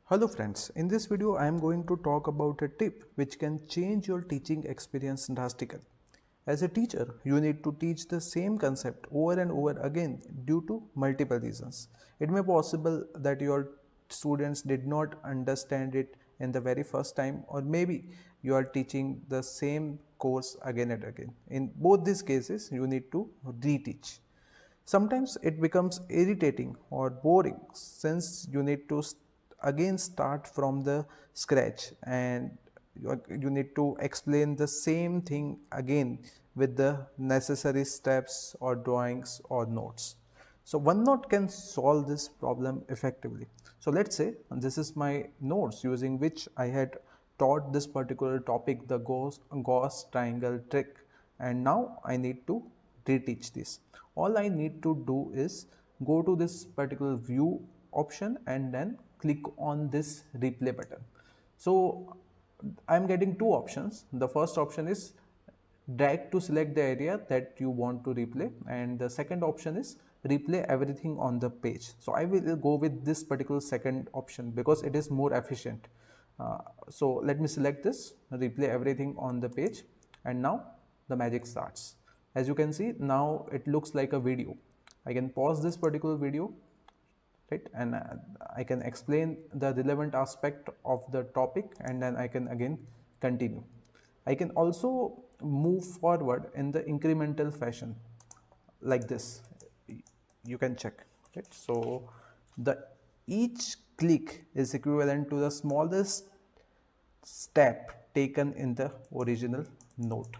Hello friends, in this video I am going to talk about a tip which can change your teaching experience drastically. As a teacher, you need to teach the same concept over and over again due to multiple reasons. It may be possible that your students did not understand it in the very first time, or maybe you are teaching the same course again and again. In both these cases, you need to reteach. Sometimes it becomes irritating or boring since you need to again start from the scratch, and you need to explain the same thing again with the necessary steps or drawings or notes. So OneNote can solve this problem effectively. So let's say this is my notes using which I had taught this particular topic, the Gauss triangle trick, and now I need to reteach this. All I need to do is go to this particular view option and then click on this replay button. So I'm getting two options. The first option is drag to select the area that you want to replay, and the second option is replay everything on the page. So I will go with this particular second option because it is more efficient. So let me select this, replay everything on the page, and now the magic starts. As you can see, now it looks like a video. I can pause this particular video, right, and I can explain the relevant aspect of the topic, and then I can again continue. I can also move forward in the incremental fashion like this. You can check, right? So the each click is equivalent to the smallest step taken in the original note.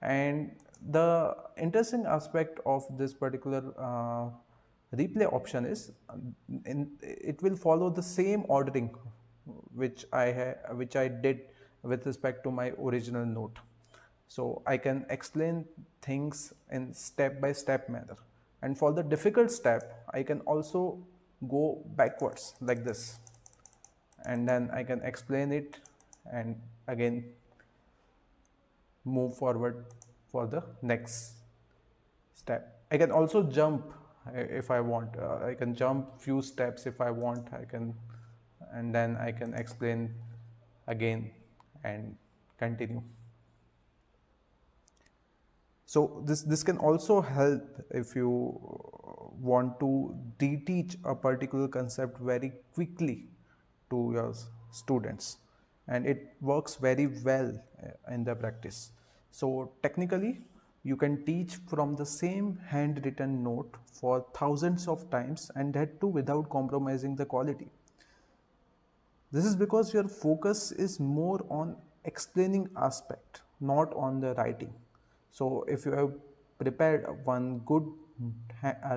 And the interesting aspect of this particular replay option is it will follow the same ordering which I did with respect to my original note. So I can explain things in step by step manner, and for the difficult step I can also go backwards like this, and then I can explain it and again move forward for the next step. I can also jump if I want. I can jump few steps if I want. I can, and then I can explain again and continue. So this can also help if you want to reteach a particular concept very quickly to your students, and it works very well in the practice. So technically you can teach from the same handwritten note for thousands of times, and that too without compromising the quality. This is because your focus is more on explaining aspect, not on the writing. So if you have prepared one good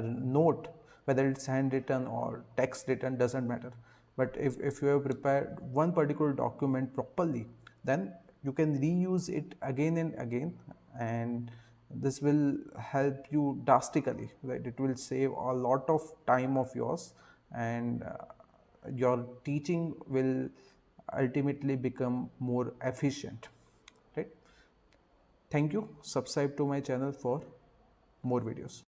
note, whether it's handwritten or text written, doesn't matter. But if you have prepared one particular document properly, then you can reuse it again and again, and this will help you drastically, right? It will save a lot of time of yours, and your teaching will ultimately become more efficient, right? Thank you. Subscribe to my channel for more videos.